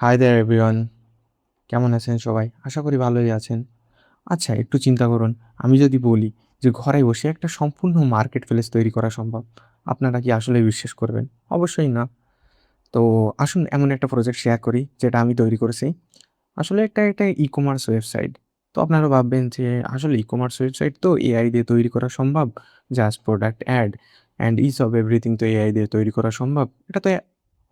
Hi there everyone, কেমন আছেন সবাই? আশা করি ভালোই আছেন। আচ্ছা, একটু চিন্তা করুন। আমি যদি বলি যে ঘরে বসে একটা সম্পূর্ণ মার্কেট প্লেস তৈরি করা সম্ভব, আপনারা কি আসলেই বিশ্বাস করবেন? অবশ্যই না। তো আসুন এমন একটা প্রজেক্ট শেয়ার করি যেটা আমি তৈরি করেছি। আসলে একটা ই-কমার্স ওয়েবসাইট। তো আপনারা ভাববেন যে আসলে ই-কমার্স ওয়েবসাইট তো এআই দিয়ে তৈরি করা সম্ভব। Just product add and each of everything তো এআই দিয়ে তৈরি করা সম্ভব। এটা তো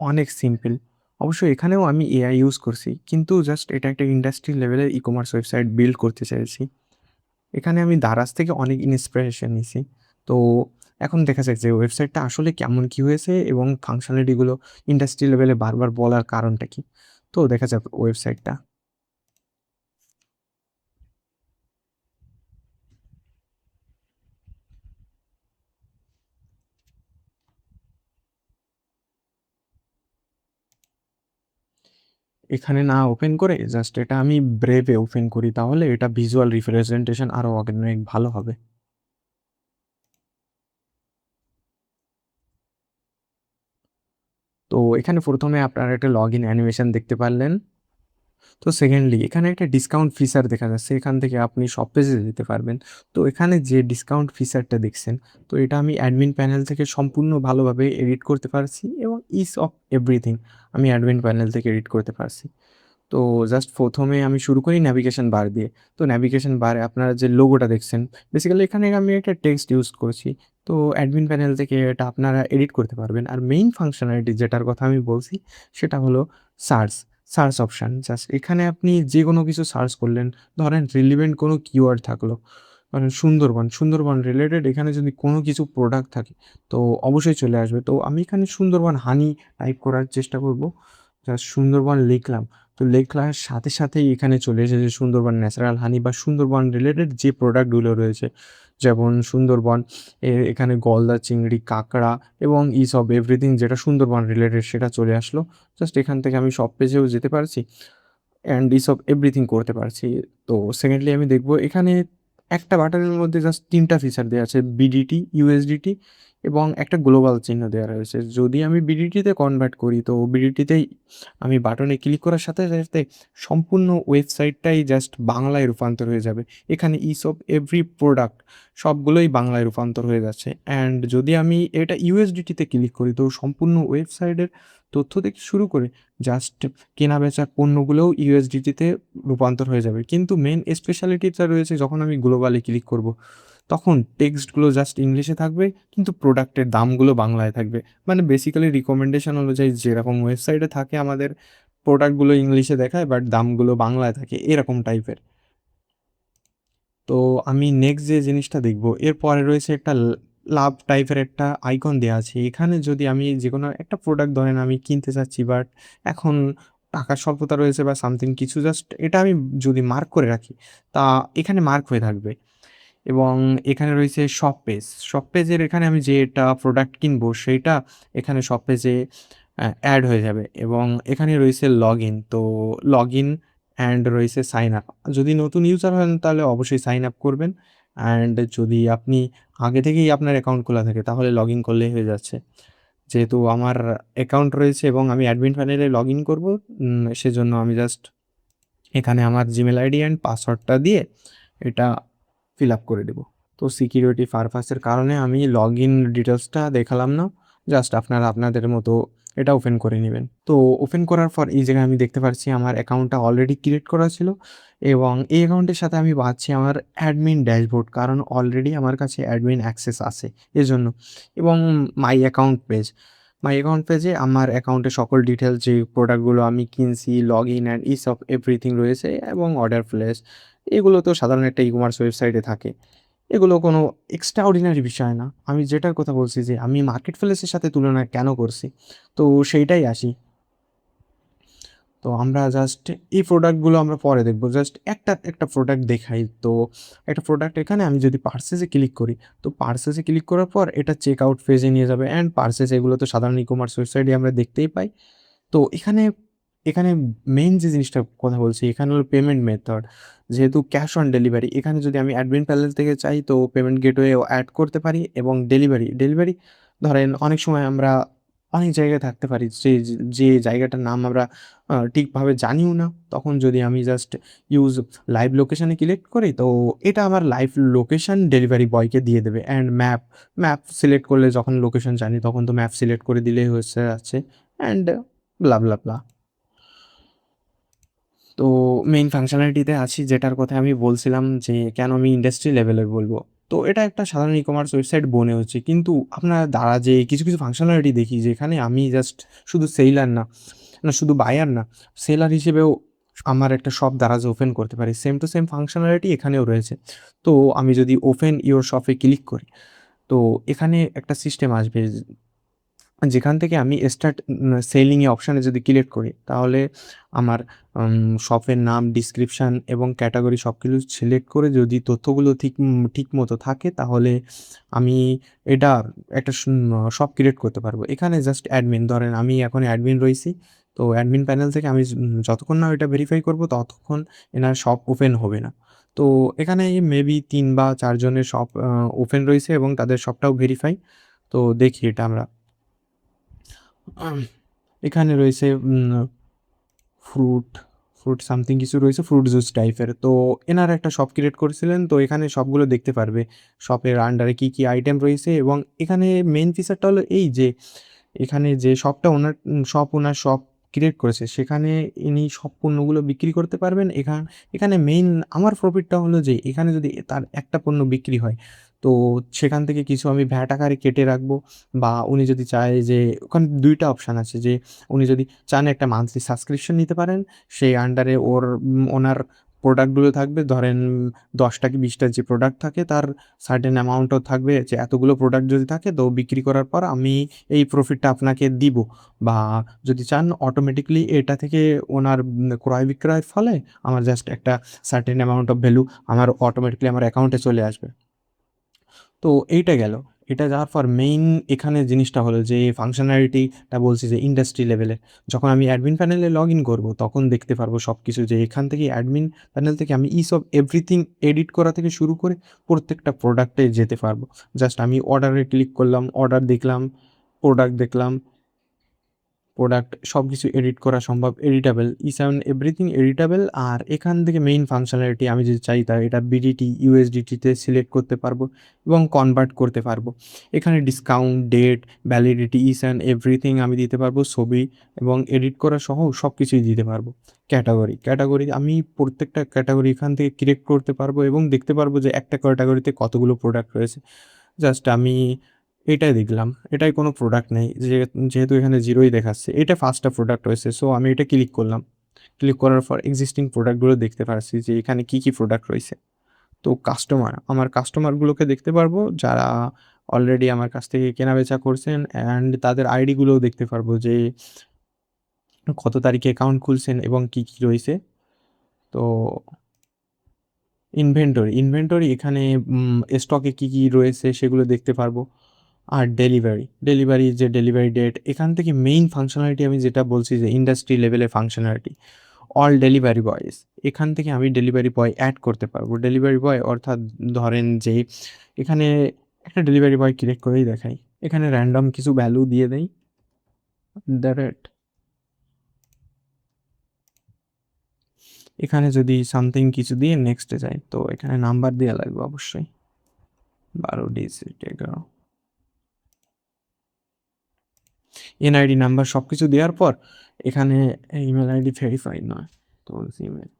অনেক সিম্পল। অবশ্যই এখানেও আমি এআই ইউজ করছি। কিন্তু জাস্ট এটা একটা ইন্ডাস্ট্রি লেভেলের ই-কমার্স ওয়েবসাইট বিল্ড করতে চাইছি। এখানে আমি দারাজ থেকে অনেক ইন্সপিরেশন নিছি। তো এখন দেখা যাক যে ওয়েবসাইটটা আসলে কেমন কি হয়েছে এবং ফাংশনালিটি গুলো ইন্ডাস্ট্রি লেভেলে বারবার বলার কারণটা কি? তো দেখা যাক ওয়েবসাইটটা। এখানে না ওপেন করে জাস্ট এটা আমি ব্রেভে ওপেন করি তাহলে এটা ভিজুয়াল রিপ্রেজেন্টেশন আরো অনেক ভালো হবে। তো এখানে ১ম এ আপনারা একটা লগইন অ্যানিমেশন দেখতে পারলেন। তো সেকেন্ডলি এখানে একটা ডিসকাউন্ট ফিচার দেখা যাচ্ছে। এখান থেকে আপনি সব পেজে যেতে পারবেন। তো এখানে যে ডিসকাউন্ট ফিচারটা দেখছেন, তো এটা আমি অ্যাডমিন প্যানেল থেকে সম্পূর্ণ ভালোভাবে এডিট করতে পারছি এবং ইচ অফ এভরিথিং আমি অ্যাডমিন প্যানেল থেকে এডিট করতে পারছি। তো জাস্ট ১ম এ আমি শুরু করি নেভিগেশন বার দিয়ে। তো নেভিগেশন বারে আপনারা যে লোগোটা দেখছেন, বেসিক্যালি এখানে আমি একটা টেক্সট ইউজ করছি। তো অ্যাডমিন প্যানেল থেকে এটা আপনারা এডিট করতে পারবেন। আর মেইন ফাংশনালিটি যেটার কথা আমি বলছি, সেটা হলো সার্চ, সার্চ অপশন। জাস্ট এখানে আপনি যেকোনো কিছু সার্চ করলেন, ধরেন রিলেভেন্ট কোনো কিওয়ার্ড থাকলো। ধরেন সুন্দরবন, সুন্দরবন রিলেটেড এখানে যদি কোনো কিছু প্রোডাক্ট থাকে, তো অবশ্যই চলে আসবে। তো আমি এখানে সুন্দরবন হানি টাইপ করার চেষ্টা করব। জাস্ট সুন্দরবন লিখলাম। তো লেখার সাথে সাথেই এখানে চলে এসেছে সুন্দরবন ন্যাচারাল হানি বা সুন্দরবন রিলেটেড যে প্রোডাক্টগুলো রয়েছে। যেমন সুন্দরবন এখানে গলদা চিংড়ি, কাঁকড়া এবং ইচ অফ এভরিথিং যেটা সুন্দরবন রিলেটেড সেটা চলে আসলো। জাস্ট এখান থেকে আমি সব পেজেও যেতে পারছি অ্যান্ড ইচ অফ এভরিথিং করতে পারছি। তো সেকেন্ডলি আমি দেখব এখানে একটা বাটনের মধ্যে জাস্ট ৩ টা ফিচার দেয়া আছে। বিডিটি, ইউএসডিটি এবং একটা গ্লোবাল চিহ্ন দেওয়া রয়েছে। যদি আমি বিডিটিতে কনভার্ট করি তো বিডিটিতেই আমি বাটনে ক্লিক করার সাথে সাথে সম্পূর্ণ ওয়েবসাইটটাই জাস্ট বাংলায় রূপান্তর হয়ে যাবে। এখানে ইচ অফ এভরি প্রোডাক্ট সবগুলোই বাংলায় রূপান্তর হয়ে যাচ্ছে। অ্যান্ড যদি আমি এটা ইউএসডিটিতে ক্লিক করি তো সম্পূর্ণ ওয়েবসাইটের তথ্য থেকে শুরু করে জাস্ট কেনা-বেচা পণ্যগুলোও ইউএসডিটিতে রূপান্তর হয়ে যাবে। কিন্তু মেইন স্পেশালিটিটা রয়েছে যখন আমি গ্লোবালে ক্লিক করব, তখন টেক্সটগুলো জাস্ট ইংলিশে থাকবে কিন্তু প্রোডাক্টের দামগুলো বাংলায় থাকবে। মানে বেসিক্যালি রিকমেন্ডেশন অনুযায়ী যেরকম ওয়েবসাইটে থাকে আমাদের প্রোডাক্টগুলো ইংলিশে দেখায় বাট দামগুলো বাংলায় থাকে এরকম টাইপের। তো আমি নেক্সট যে জিনিসটা দেখব, এরপরে রয়েছে একটা লাভ টাইপের একটা আইকন দেয়া আছে। এখানে যদি আমি যেকোনো একটা প্রোডাক্ট ধরেন আমি কিনতে চাচ্ছি বাট এখন টাকার স্বল্পতা রয়েছে বা সামথিং কিছু জাস্ট এটা আমি যদি মার্ক করে রাখি, তা এখানে মার্ক হয়ে থাকবে। এবং এখানে রয়েছে শপ পেজ। শপ পেজের এখানে আমি যেটা প্রোডাক্ট কিনবো সেইটা এখানে শপ পেজে এড হয়ে যাবে এবং এখানে রয়েছে লগইন। তো লগইন অ্যান্ড রয়েছে সাইন আপ। যদি নতুন ইউজার হন তাহলে অবশ্যই সাইন আপ করবেন। অ্যান্ড যদি আপনি আগে থেকেই আপনার অ্যাকাউন্ট খোলা থাকে তাহলে লগইন করলেই হয়ে যাচ্ছে। যেহেতু আমার অ্যাকাউন্ট রয়েছে এবং আমি অ্যাডমিন প্যানেলে লগইন করব, সেজন্য আমি জাস্ট এখানে আমার জিমেইল আইডি অ্যান্ড পাসওয়ার্ডটা দিয়ে এটা ফিল আপ করে দেব। তো সিকিউরিটি পারপাসের কারণে আমি লগইন ডিটেইলসটা দেখালাম না। জাস্ট আপনারা আপনাদের মতো এটা ওপেন করে নিবেন। তো ওপেন করার পর এই জায়গায় আমি দেখতে পারছি আমার অ্যাকাউন্টটা অলরেডি ক্রিয়েট করা ছিল এবং এই অ্যাকাউন্টের সাথে আমি পাচ্ছি আমার অ্যাডমিন ড্যাশবোর্ড কারণ অলরেডি আমার কাছে অ্যাডমিন অ্যাক্সেস আছে এজন্য এবং my account page. My account পেজে আমার অ্যাকাউন্টের সকল ডিটেইলস যে প্রোডাক্টগুলো আমি কিনছি, login and each of everything রয়েছে এবং অর্ডার প্লেস এগুলো তো সাধারণ একটা ই-কমার্স ওয়েবসাইটে থাকে। এগুলো কোনো এক্সট্রা অর্ডিনারি বিষয় না। আমি যেটার কথা বলছি যে আমি মার্কেট প্লেসের সাথে তুলনা কেন করছি? তো সেইটাই আসি। তো আমরা জাস্ট এই প্রোডাক্টগুলো আমরা পরে দেখব। জাস্ট একটা প্রোডাক্ট দেখাই। তো একটা প্রোডাক্ট এখানে আমি যদি পারচেজ এ ক্লিক করি, তো পারচেজ এ ক্লিক করার পর এটা চেক আউট ফেজে নিয়ে যাবে অ্যান্ড পারচেজ এগুলো তো সাধারণ ই-কমার্স ওয়েবসাইটে আমরা দেখতেই পাই। তো এখানে মেইন যে জিনিসটার কথা বলছি, এখানে হলো পেমেন্ট মেথড। যেহেতু ক্যাশ অন ডেলিভারি, এখানে যদি আমি অ্যাডমিন প্যানেল থেকে চাই তো পেমেন্ট গেটওয়েও এড করতে পারি এবং ডেলিভারি ধরেন অনেক সময় আমরা অনেক জায়গায় থাকতে পারি যে জায়গাটার নাম আমরা ঠিকভাবে জানিও না। তখন যদি আমি জাস্ট ইউজ লাইভ লোকেশনে ক্লিক করি, তো এটা আমার লাইভ লোকেশন ডেলিভারি বয়কে দিয়ে দেবে। অ্যান্ড ম্যাপ সিলেক্ট করলে যখন লোকেশন জানি তখন তো ম্যাপ সিলেক্ট করে দিলেই হচ্ছে যাচ্ছে। অ্যান্ড ব্লা, ব্লা, ব্লা। তো মেইন ফাংশনালিটিতে আছি, যেটার কথা আমি বলছিলাম যে কেন আমি ইন্ডাস্ট্রি লেভেলের বলবো। তো এটা একটা সাধারণ ই-কমার্স ওয়েবসাইট মনে হচ্ছে। কিন্তু আপনার দ্বারা যে কিছু ফাংশনালিটি দেখি, যেখানে আমি জাস্ট শুধু সেইলার না শুধু বায়ার না, সেলার হিসেবেও আমার একটা শপ দারাজ ওপেন করতে পারি। সেম টু সেম ফাংশনালিটি এখানেও রয়েছে। তো আমি যদি ওপেন ইওর শপে ক্লিক করি, তো এখানে একটা সিস্টেম আসবে যেখান থেকে আমি স্টার্ট সেলিং এ অপশানে যদি ক্লিক করি, তাহলে আমার শপের নাম, ডিসক্রিপশন এবং ক্যাটাগরি সবকিছু সিলেক্ট করে যদি তথ্যগুলো ঠিক মতো থাকে, তাহলে আমি এটা একটা শপ ক্রিয়েট করতে পারবো। এখানে জাস্ট অ্যাডমিন ধরেন আমি এখন অ্যাডমিন রইছি। তো অ্যাডমিন প্যানেল থেকে আমি যতক্ষণ না এটা ভেরিফাই করব ততক্ষণ এনার শপ ওপেন হবে না। তো এখানে মেবি ৩ বা ৪ জনের শপ ওপেন রয়েছে এবং তাদের শপটাও ভেরিফাই। তো দেখি এটা আমরা। আম এখানে রয়েছে ফ্রুট, সামথিং কিছু রয়েছে, ফ্রুট জুস টাইপের। তো এনারা একটা শপ ক্রিয়েট করেছিলেন। তো এখানে সবগুলো দেখতে পারবে। শপের আন্ডারে কি আইটেম রয়েছে, এবং এখানে মেইন ফিচারটা হলো এই যে এখানে যে শপটা ওনার শপ ক্রিয়েট করেছে, সেখানে ইনি সব পণ্যগুলো বিক্রি করতে পারবেন। এখানে মেইন আমার প্রফিটটা হলো যে এখানে যদি তার একটা পণ্য বিক্রি হয়, তো সেখান থেকে কিছু আমি ভ্যাট আকারে কেটে রাখবো। বা উনি যদি চায় যে ওখানে ২ টা অপশান আছে যে উনি যদি চান একটা মান্থলি সাবস্ক্রিপশন নিতে পারেন। সেই আন্ডারে ওনার প্রোডাক্টগুলো থাকবে। ধরেন ১০ টা কি ২০ টা যে প্রোডাক্ট থাকে তার সার্টেন অ্যামাউন্টও থাকবে, যে এতগুলো প্রোডাক্ট যদি থাকে তো বিক্রি করার পর আমি এই প্রফিটটা আপনাকে দিব। বা যদি চান অটোমেটিক্যালি এটা থেকে ওনার ক্রয় বিক্রয়ের ফলে আমার জাস্ট একটা সার্টেন অ্যামাউন্ট অফ ভ্যালু আমার অটোমেটিক্যালি আমার অ্যাকাউন্টে চলে আসবে। তো এইটা গেল। এটা যাওয়ার পর মেইন এখানে জিনিসটা হলো যে ফাংশনালিটিটা বলছি যে ইন্ডাস্ট্রি লেভেলের। যখন আমি অ্যাডমিন প্যানেলে লগইন করব, তখন দেখতে পারবো সবকিছু, যে এখান থেকে অ্যাডমিন প্যানেল থেকে আমি ইচ অফ এভরিথিং এডিট করা থেকে শুরু করে প্রত্যেকটা প্রোডাক্টে যেতে পারবো। জাস্ট আমি অর্ডারে ক্লিক করলাম, অর্ডার দেখলাম, প্রোডাক্ট দেখলাম, প্রোডাক্ট সবকিছু এডিট করা সম্ভব, editable, each and everything editable. আর এখান থেকে মেইন ফাংশনালিটি আমি যদি চাই তা এটা বিডিটি, ইউএসডিটিতে সিলেক্ট করতে পারবো এবং কনভার্ট করতে পারবো। এখানে discount, date, validity, each and everything আমি দিতে পারবো, ছবি এবং এডিট করা সহ সব কিছুই দিতে পারবো। ক্যাটাগরি আমি প্রত্যেকটা ক্যাটাগরি এখান থেকে ক্রিয়েট করতে পারবো এবং দেখতে পারবো যে একটা ক্যাটাগরিতে কতগুলো প্রোডাক্ট রয়েছে। জাস্ট আমি এটাই দেখলাম। এটাই কোনো প্রোডাক্ট নেই। যেহেতু এখানে 0 ই দেখাচ্ছে। এটা 1st টা প্রোডাক্ট রয়েছে। সো আমি এটা ক্লিক করলাম। ক্লিক করার পর এক্সিস্টিং প্রোডাক্টগুলো দেখতে পারছি যে এখানে কি প্রোডাক্ট রয়েছে। তো আমার কাস্টমারগুলোকে দেখতে পারবো যারা অলরেডি আমার কাছ থেকে কেনাবেচা করছেন, অ্যান্ড তাদের আইডিগুলোও দেখতে পারবো যে কত তারিখে অ্যাকাউন্ট খুলছেন এবং কি রয়েছে। তো ইনভেন্টরি এখানে স্টকে কি রয়েছে সেগুলো দেখতে পারবো। আর ডেলিভারি ডেট, এখান থেকে মেইন ফাংশনালিটি আমি যেটা বলছি যে ইন্ডাস্ট্রি লেভেলের ফাংশনালিটি, অল ডেলিভারি বয়েজ, এখান থেকে আমি ডেলিভারি বয় অ্যাড করতে পারবো। ডেলিভারি বয় অর্থাৎ ধরেন যে এখানে একটা ডেলিভারি বয় ক্রিয়েট করেই দেখাই। এখানে র্যান্ডম কিছু ভ্যালু দিয়ে দেই, দ্য রেট। এখানে যদি সামথিং কিছু দিয়ে নেক্সটে যাই, তো এখানে নাম্বার দেওয়া লাগবে অবশ্যই, 12 ডিজিট 11। এনআইডি নাম্বার সব কিছু দেওয়ার পর এখানে ইমেল আইডি ভেরিফাইড নয়, তো ইমেল,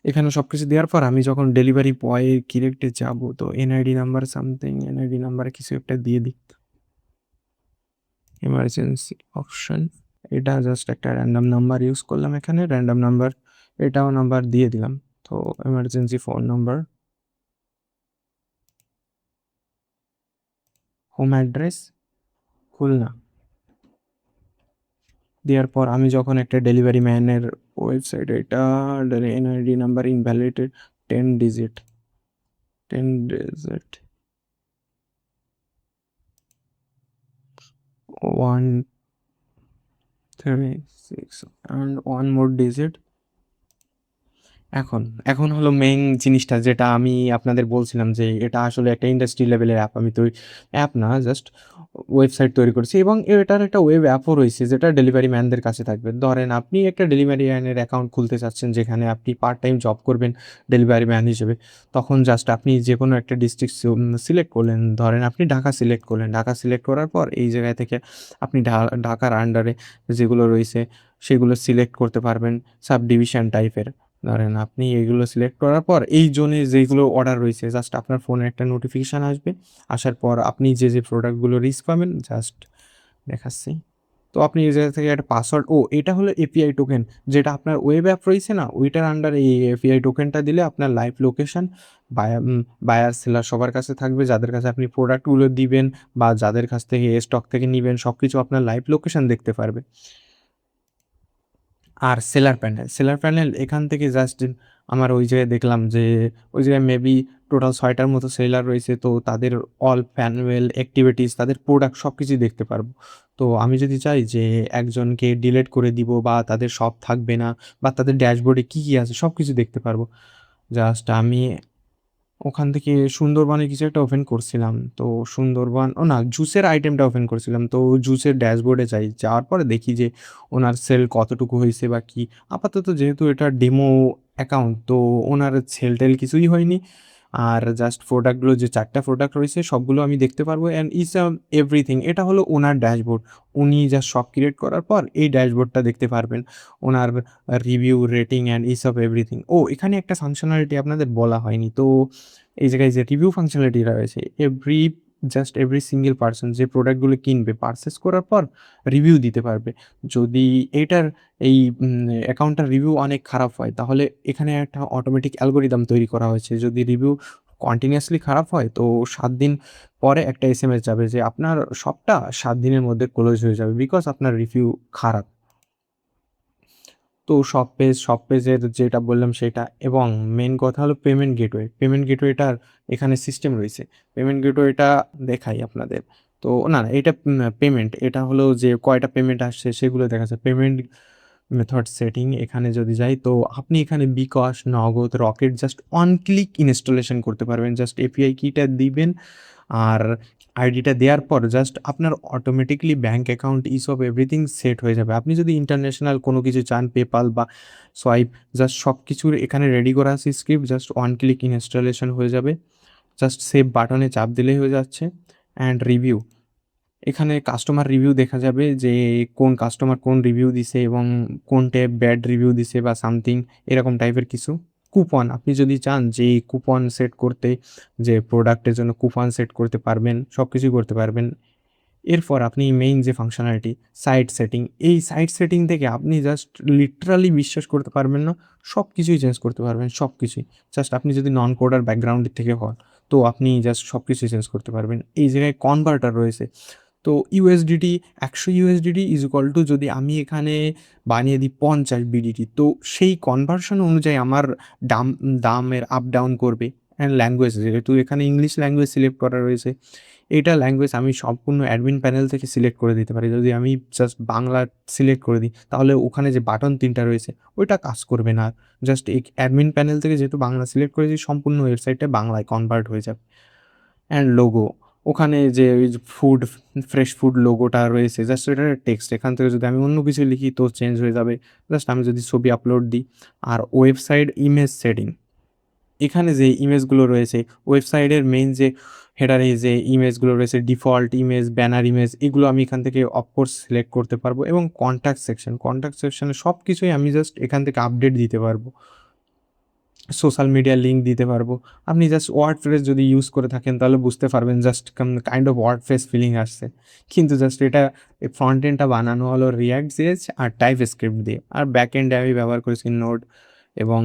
এখানে সব কিছু দেওয়ার পর আমি যখন ডেলিভারি বয় কিরেক্টে যাব, তো NID number something, NID number কিছু একটা দিয়ে দিই, এমার্জেন্সি অপশন। এটা জাস্ট একটা র্যান্ডম নাম্বার ইউজ করলাম, এখানে র্যান্ডম নাম্বার, এটাও নাম্বার দিয়ে দিলাম। তো emergency phone number, home address Khulna দেওয়ার পর আমি যখন একটা ডেলিভারি ম্যানের ওয়েবসাইট, এটা NID number invalidated, 10 digit, 10 digit, 136 and one more digit, এখন, এখন হলো মেইন জিনিসটা যেটা আমি আপনাদের বলছিলাম যে এটা আসলে একটা ইন্ডাস্ট্রি লেভেলের অ্যাপ। আমি অ্যাপ না, জাস্ট ওয়েবসাইট তৈরি করেছি এবং এটার একটা ওয়েব অ্যাপও রয়েছে যেটা ডেলিভারি ম্যানদের কাছে থাকবে। ধরেন আপনি একটা ডেলিভারি ম্যানের অ্যাকাউন্ট খুলতে চাচ্ছেন যেখানে আপনি পার্ট টাইম জব করবেন ডেলিভারি ম্যান হিসেবে। তখন জাস্ট আপনি যেকোনো একটা ডিস্ট্রিক্ট সিলেক্ট করলেন। ধরেন আপনি ঢাকা সিলেক্ট করলেন। ঢাকা সিলেক্ট করার পর এই জায়গায় থেকে আপনি ঢাকার আন্ডারে যেগুলো রয়েছে সেগুলো সিলেক্ট করতে পারবেন সাব ডিভিশন টাইপের। ধরেন আপনি এগুলো সিলেক্ট করার পর এই জোনে যেগুলো অর্ডার রয়েছে জাস্ট আপনার ফোনে একটা নোটিফিকেশান আসবে। আসার পর আপনি যে প্রোডাক্টগুলো রিস্ক পাবেন জাস্ট দেখাচ্ছি। তো আপনি এই জায়গা থেকে একটা পাসওয়ার্ড এটা হলো এপিআই টোকেন যেটা আপনার ওয়েব অ্যাপ রয়েছে না? ওইটার আন্ডারে এই এপিআই টোকেনটা দিলে আপনার লাইভ লোকেশন বায়ার, সেলার সবার কাছে থাকবে। যাদের কাছে আপনি প্রোডাক্টগুলো দিবেন বা যাদের কাছ থেকে স্টক থেকে নিবেন সবকিছু আপনার লাইভ লোকেশন দেখতে পারবে। আর সেলার প্যানেল এখান থেকে জাস্ট আমার ওই জায়গায় দেখলাম যে ওই জায়গায় মেবি টোটাল ৬ টার মতো সেলার রয়েছে। তো তাদের অল প্যানুয়াল এক্টিভিটিস, তাদের প্রোডাক্ট সবকিছুই দেখতে পারবো। তো আমি যদি চাই যে একজনকে ডিলিট করে দিব বা তাদের শপ থাকবে না বা তাদের ড্যাশবোর্ডে কী আছে সবকিছু দেখতে পারবো। জাস্ট আমি ওখান থেকে সুন্দরবনের কিছু একটা ওপেন করছিলাম। তো সুন্দরবন না, জুসের আইটেমটা ওপেন করছিলাম। তো জুসের ড্যাশবোর্ডে যাই। যাওয়ার পরে দেখি যে ওনার সেল কতটুকু হইছে বা কি। আপাতত যেহেতু এটা ডেমো অ্যাকাউন্ট তো ওনার সেল-টেল কিছুই হয়নি। আর জাস্ট প্রোডাক্টগুলো যে ৪ টা প্রোডাক্ট রয়েছে সবগুলো আমি দেখতে পারবো অ্যান্ড ইটস এভরিথিং। এটা হলো ওনার ড্যাশবোর্ড। উনি জাস্ট শপ ক্রিয়েট করার পর এই ড্যাশবোর্ডটা দেখতে পারবেন। ওনার review, rating and it's everything. এখানে একটা ফাংশনালিটি আপনাদের বলা হয়নি। তো এই জায়গায় যে রিভিউ ফাংশনালিটিটা রয়েছে এভরি সিঙ্গেল পারসন যে প্রোডাক্টগুলো কিনবে পারচেজ করার পর রিভিউ দিতে পারবে। যদি এইটার এই অ্যাকাউন্টটার রিভিউ অনেক খারাপ হয় তাহলে এখানে একটা অটোমেটিক অ্যালগরিদম তৈরি করা হয়েছে। যদি রিভিউ কন্টিনিউয়াসলি খারাপ হয় তো ৭ দিন পরে একটা এসএমএস যাবে যে আপনার শপটা ৭ দিনের মধ্যে ক্লোজ হয়ে যাবে বিকজ আপনার রিভিউ খারাপ। তো সব পেজের যেটা বললাম সেটা এবং মেইন কথা হলো পেমেন্ট গেটওয়ে। পেমেন্ট গেটওয়েটার এখানে সিস্টেম রয়েছে। পেমেন্ট গেটওয়েটা দেখাই আপনাদের। তো না, না এটা পেমেন্ট। এটা হলো যে কয়টা পেমেন্ট আসছে সেগুলো দেখা যায়। পেমেন্ট মেথড সেটিং এখানে যদি যাই তো আপনি এখানে বিকাশ, নগদ, rocket just on click installation করতে পারবেন। জাস্ট এপিআই কিটা দিবেন আর আইডিটা দেওয়ার পর জাস্ট আপনার automatically bank account everything set হয়ে যাবে। আপনি যদি ইন্টারন্যাশনাল কোনো কিছু চান পেপাল বা সোয়াইপ জাস্ট সব কিছুর এখানে রেডি করা আছে script just one click installation হয়ে যাবে। জাস্ট সেভ বাটনে চাপ দিলেই হয়ে যাচ্ছে। অ্যান্ড রিভিউ এখানে কাস্টমার রিভিউ দেখা যাবে যে কোন কাস্টমার কোন রিভিউ দিছে এবং কোনটা ব্যাড রিভিউ দিছে বা সামথিং এরকম টাইপের কিছু। কুপন আপনি যদি চান যে কুপন সেট করতে যে প্রোডাক্টের জন্য কুপন সেট করতে পারবেন, সব কিছুই করতে পারবেন। এরপর আপনি মেইন যে ফাংশনালিটি সাইট সেটিং, এই সাইট সেটিং থেকে আপনি জাস্ট লিটারালি বিশ্বাস করতে পারবেন না, সব কিছুই চেঞ্জ করতে পারবেন, সব কিছুই। জাস্ট আপনি যদি নন কোডার ব্যাকগ্রাউন্ডের থেকে হন, তো আপনি জাস্ট সব কিছুই চেঞ্জ করতে পারবেন। এই জায়গায় কনভার্টার রয়েছে। তো USDT ১০০ USDT is equal to যদি আমি এখানে বানিয়ে দিই ৫০ বিডিটি তো সেই কনভার্সন অনুযায়ী আমার দাম দামের আপ ডাউন করবে। অ্যান্ড ল্যাঙ্গুয়েজ যেহেতু এখানে ইংলিশ ল্যাঙ্গুয়েজ সিলেক্ট করা রয়েছে, এইটা ল্যাঙ্গুয়েজ আমি সম্পূর্ণ অ্যাডমিন প্যানেল থেকে সিলেক্ট করে দিতে পারি। যদি আমি জাস্ট বাংলা সিলেক্ট করে দিই তাহলে ওখানে যে বাটন ৩ টা রয়েছে ওইটা কাজ করবে না। জাস্ট এই অ্যাডমিন প্যানেল থেকে যেহেতু বাংলা সিলেক্ট করেছি সম্পূর্ণ ওয়েবসাইটটা বাংলায় কনভার্ট হয়ে যাবে। অ্যান্ড লোগো ওখানে যে ওই যে ফ্রেশ ফুড লোগোটা রয়েছে জাস্ট ওইটার টেক্সট এখান থেকে যদি আমি অন্য কিছু লিখি তো চেঞ্জ হয়ে যাবে। জাস্ট আমি যদি ছবি আপলোড দিই। আর ওয়েবসাইট ইমেজ সেটিং এখানে যে ইমেজগুলো রয়েছে ওয়েবসাইটের মেইন যে হেডারে যে ইমেজগুলো রয়েছে ডিফল্ট ইমেজ, ব্যানার ইমেজ এগুলো আমি এখান থেকে অফকোর্স সিলেক্ট করতে পারবো এবং কন্ট্যাক্ট সেকশনে সব কিছুই আমি জাস্ট এখান থেকে আপডেট দিতে পারবো। সোশ্যাল মিডিয়ার লিঙ্ক দিতে পারবো। আপনি জাস্ট ওয়ার্ডপ্রেস যদি ইউজ করে থাকেন তাহলে বুঝতে পারবেন just kind of WordPress feeling আসছে। কিন্তু জাস্ট এটা ফ্রন্ট এন্ডটা বানানো হলো রিঅ্যাক্ট জেএস আর টাইপস্ক্রিপ্ট দিয়ে। আর ব্যাক এন্ডে আমি ব্যবহার করেছি নোড এবং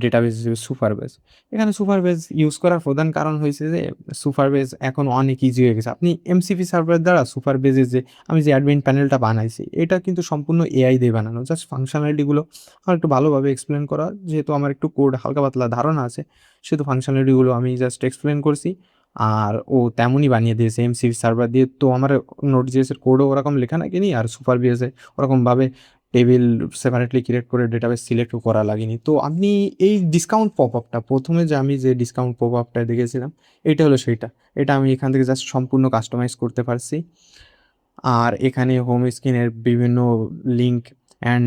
ডেটাবেস হিসেবে সুপারবেস। এখানে সুপারবেস ইউজ করার প্রধান কারণ হয়েছে যে সুপারবেস এখন অনেক ইজি হয়ে গেছে। আপনি এমসিপি সার্ভার দ্বারা সুপারবেজের যে আমি যে অ্যাডমিন প্যানেলটা বানাইছি এটা কিন্তু সম্পূর্ণ এআই দিয়ে বানানো। জাস্ট ফাংশনালিটিগুলো আর একটু ভালোভাবে এক্সপ্লেন করা যেহেতু আমার একটু কোড হালকা পাতলা ধারণা আছে সেহেতু ফাংশনালিটিগুলো আমি জাস্ট এক্সপ্লেন করছি আর ও তেমনই বানিয়ে দিয়েছে এমসিপি সার্ভার দিয়ে। তো আমার নোড জিএস এর কোডও ওরকম লেখা নাকি নি আর সুপার বিএসে ওরকমভাবে টেবিল সেপারেটলি ক্রিয়েট করে ডেটাবেস সিলেক্টও করা লাগেনি। তো আপনি এই ডিসকাউন্ট পপআপটা ১ম এ যে আমি যে ডিসকাউন্ট পপআপটা দেখেছিলাম, এইটা হলো সেইটা। এটা আমি এখান থেকে জাস্ট সম্পূর্ণ কাস্টমাইজ করতে পারছি। আর এখানে হোম স্ক্রিনের বিভিন্ন লিঙ্ক অ্যান্ড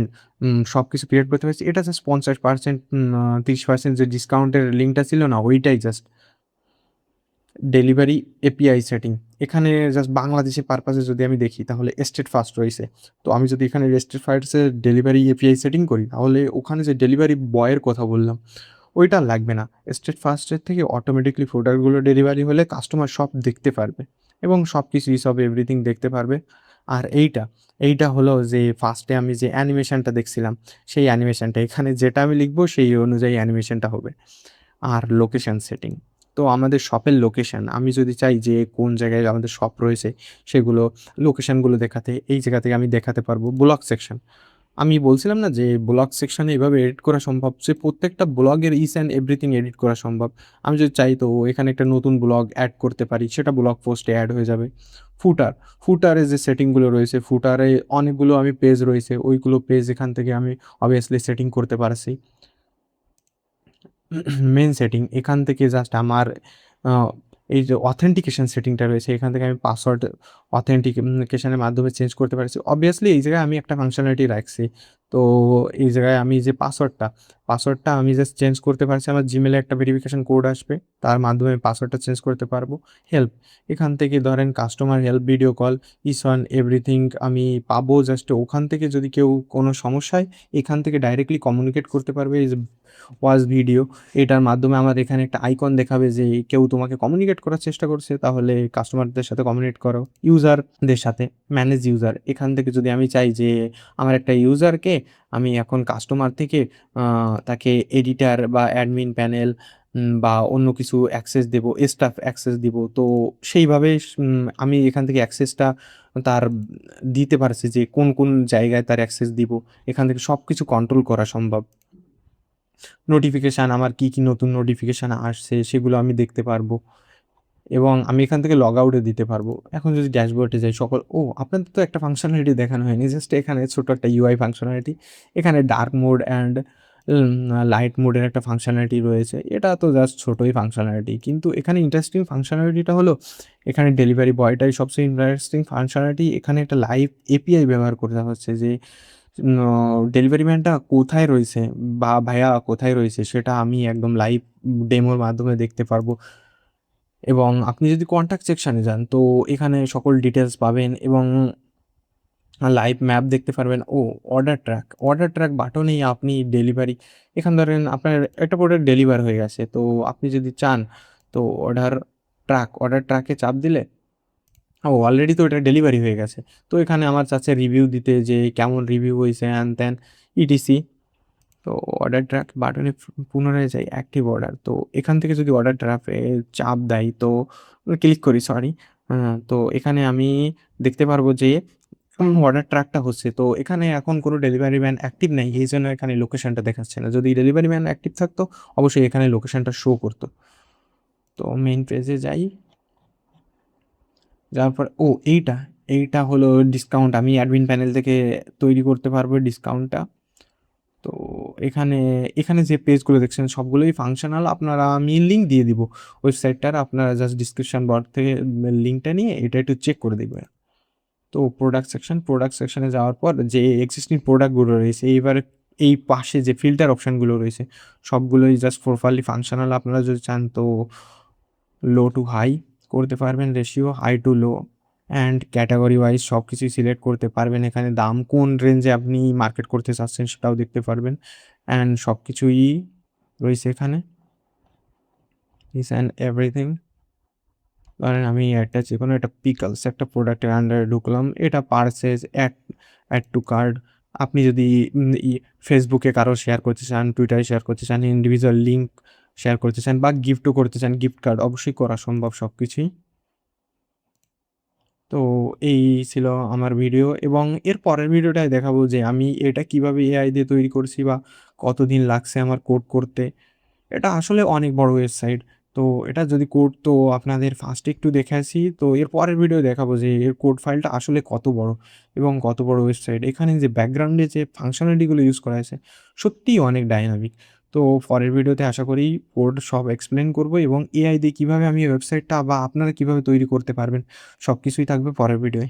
সবকিছু ক্রিয়েট করতে পারছি। এটা জাস্ট ৫০% ৩০% যে ডিসকাউন্টের লিঙ্কটা ছিল না? ওইটাই জাস্ট। Delivery API setting. এখানে জাস্ট বাংলাদেশি পারপাসে যদি আমি দেখি তাহলে স্টেট ফার্স্ট রইছে। তো আমি যদি এখানে স্টেট ফার্স্টে ডেলিভারি এপিআই সেটিং করি তাহলে ওখানে যে ডেলিভারি বয়ের কথা বললাম, ওইটা আর লাগবে না। স্টেট ফার্স্টের থেকে অটোমেটিক্যালি প্রোডাক্টগুলো ডেলিভারি হলে কাস্টমার সব দেখতে পারবে এবং সবকিছু সব এভরিথিং দেখতে পারবে। আর এইটা হলো যে ফার্স্টে আমি যে অ্যানিমেশনটা দেখছিলাম, সেই অ্যানিমেশনটা। এখানে যেটা আমি লিখবো সেই অনুযায়ী অ্যানিমেশনটা হবে। আর লোকেশন সেটিং। তো আমাদের শপের লোকেশন আমি যদি চাই যে কোন জায়গায় আমাদের শপ রয়েছে সেগুলো লোকেশনগুলো দেখাতে, এই জায়গা থেকে আমি দেখাতে পারবো। Blog section. আমি বলছিলাম না যে ব্লগ সেকশনে এভাবে এডিট করা সম্ভব, যে প্রত্যেকটা ব্লগের ইচ অ্যান্ড এভরিথিং এডিট করা সম্ভব। আমি যদি চাই তো এখানে একটা নতুন ব্লগ এড করতে পারি, সেটা ব্লগ পোস্টে এড হয়ে যাবে। ফুটার, ফুটারে যে সেটিংগুলো রয়েছে, ফুটারে অনেকগুলো আমি পেজ রয়েছে, ওইগুলো পেজ এখান থেকে আমি অবভিয়াসলি সেটিং করতে পারছি। মেইন সেটিং এখান থেকে জাস্ট আমার আ এই যে অথেন্টিকেশন সেটিংটা রয়েছে এখান থেকে আমি পাসওয়ার্ড অথেন্টিকেশনের মাধ্যমে চেঞ্জ করতে পারছি। অবভিয়াসলি এই জায়গায় আমি একটা ফাংশনালিটি রাখছি। তো এই জায়গায় আমি যে পাসওয়ার্ডটা আমি জাস্ট চেঞ্জ করতে পারছি। আমার Gmail এ একটা ভেরিফিকেশন কোড আসবে। তার মাধ্যমে পাসওয়ার্ডটা চেঞ্জ করতে পারবো। হেল্প, এখান থেকে ধরেন customer help, video call, each one everything আমি পাবো। জাস্ট ওখান থেকে যদি কেউ কোনো সমস্যা হয় এখান থেকে ডাইরেক্টলি কমিউনিকেট করতে পারবে। এই যে ওয়াচ ভিডিও, এটার মাধ্যমে আমার এখানে একটা আইকন দেখাবে যে কেউ তোমাকে কমিউনিকেট করার চেষ্টা করছে, তাহলে কাস্টমারদের সাথে কমিউনিকেট করো। ইউজারদের সাথে ম্যানেজ ইউজার, এখান থেকে যদি আমি চাই যে আমার একটা ইউজারকে আমি এখন কাস্টমার থেকে তাকে এডিটর বা অ্যাডমিন প্যানেল বা অন্য কিছু অ্যাক্সেস দেবো, স্টাফ অ্যাক্সেস দিব। তো সেইভাবে আমি এখান থেকে অ্যাক্সেসটা তার দিতে পারছি যে কোন জায়গায় তার অ্যাক্সেস দিব। এখান থেকে সবকিছু কন্ট্রোল করা সম্ভব। নোটিফিকেশান, আমার কি নতুন নোটিফিকেশান আসছে সেগুলো আমি দেখতে পারবো এবং আমি এখান থেকে লগ আউটও দিতে পারবো। এখন যদি ড্যাশবোর্ডে যাই আপনাদের তো একটা ফাংশনালিটি দেখানো হয়নি। জাস্ট এখানে ছোট্ট একটা UI ফাংশনালিটি। এখানে ডার্ক মোড অ্যান্ড লাইট মোডের একটা ফাংশনালিটি রয়েছে। এটা তো জাস্ট ছোটই ফাংশনালিটি। কিন্তু এখানে ইন্টারেস্টিং ফাংশনালিটিটা হলো এখানে ডেলিভারি বয়টাই সবচেয়ে ইন্টারেস্টিং ফাংশনালিটি। এখানে একটা লাইভ API ব্যবহার করতে হচ্ছে যে ডেলিভারি ম্যানটা কোথায় রয়েছে বা ভাইয়া কোথায় রয়েছে সেটা আমি একদম লাইভ ডেমোর মাধ্যমে দেখতে পারবো। এবং আপনি যদি কন্ট্যাক্ট সেকশানে যান তো এখানে সকল ডিটেইলস পাবেন এবং লাইভ ম্যাপ দেখতে পারবেন। অর্ডার ট্র্যাক বাটনেই আপনি ডেলিভারি, এখানে ধরেন আপনার একটা প্রোডাক্ট ডেলিভার হয়ে গেছে। তো আপনি যদি চান তো অর্ডার ট্র্যাকে চাপ দিলে অলরেডি তো এটা ডেলিভারি হয়ে গেছে। তো এখানে আমার চাচ্ছে রিভিউ দিতে যে কেমন রিভিউ হইছে হ্যান-ত্যান ইটিসি। তো অর্ডার ট্র্যাক বাটনে পুনরায় যাই অ্যাক্টিভ অর্ডার। তো এখান থেকে যদি অর্ডার ট্র্যাপে চাপ দেই তো ক্লিক করি সরি। তো এখানে আমি দেখতে পারবো যে অর্ডার ট্র্যাকটা হচ্ছে। তো এখানে এখন কোনো ডেলিভারি ম্যান অ্যাক্টিভ নেই। এইজন্য এখানে লোকেশনটা দেখাচ্ছে না। যদি ডেলিভারি ম্যান অ্যাক্টিভ থাকতো অবশ্যই এখানে লোকেশনটা শো করতো। তো মেইন পেজে যাই। যাওয়ার পর এইটা হলো ডিসকাউন্ট। আমি অ্যাডমিন প্যানেল থেকে তৈরি করতে পারবো ডিসকাউন্টটা। তো এখানে যে পেজগুলো দেখছেন সবগুলোই ফাংশনাল। আমি লিঙ্ক দিয়ে দিব ওয়েবসাইটটার। আপনারা জাস্ট ডিসক্রিপশন বক্স থেকে লিঙ্কটা নিয়ে এটা একটু চেক করে দেখবেন। তো প্রোডাক্ট সেকশনে যাওয়ার পর যে এক্সিস্টিং প্রোডাক্টগুলো রয়েছে, এইবারে এই পাশে যে ফিল্টার অপশনগুলো রয়েছে সবগুলোই জাস্ট প্রপারলি ফাংশনাল। আপনারা যদি চান তো লো টু হাই করতে পারবেন, ratio high to low and category wise সব কিছুই সিলেক্ট করতে পারবেন। এখানে দাম কোন রেঞ্জে আপনি মার্কেট করতে চাচ্ছেন সেটাও দেখতে পারবেন অ্যান্ড সব কিছুই রয়েছে এখানে ইচ অ্যান্ড এভরিথিং। ধরেন আমি একটা যেকোনো একটা পিকলস একটা প্রোডাক্টের আন্ডারে ঢুকলাম, এটা পারচেজ অ্যাড টু কার্ট। আপনি যদি ফেসবুকে কারো শেয়ার করতে চান, টুইটারে শেয়ার করতে চান, ইন্ডিভিজুয়াল লিঙ্ক শেয়ার করতে চান বা গিফটও করতে চান, গিফট কার্ড অবশ্যই করা সম্ভব সব কিছুই। তো এই ছিল আমার ভিডিও এবং এর পরের ভিডিওটায় দেখাবো যে আমি এটা কিভাবে AI দিয়ে তৈরি করছি বা কতদিন লাগছে আমার কোড করতে। এটা আসলে অনেক বড় ওয়েবসাইট। তো এটা যদি কোড তো আপনাদের ফার্স্টে একটু দেখে আসি। তো এর পরের ভিডিও দেখাবো যে এর কোড ফাইলটা আসলে কত বড় এবং কত বড় ওয়েবসাইট। এখানে যে ব্যাকগ্রাউন্ডে যে ফাংশনালিটি গুলো ইউজ করা হয়েছে সত্যিই অনেক ডায়নামিক। তো পরের ভিডিওতে আশা করি কোড সব এক্সপ্লেইন করব এবং এআই দিয়ে কিভাবে আমি ওয়েবসাইটটা বা আপনারা কিভাবে তৈরি করতে পারবেন সবকিছুই থাকবে পরের ভিডিওয়।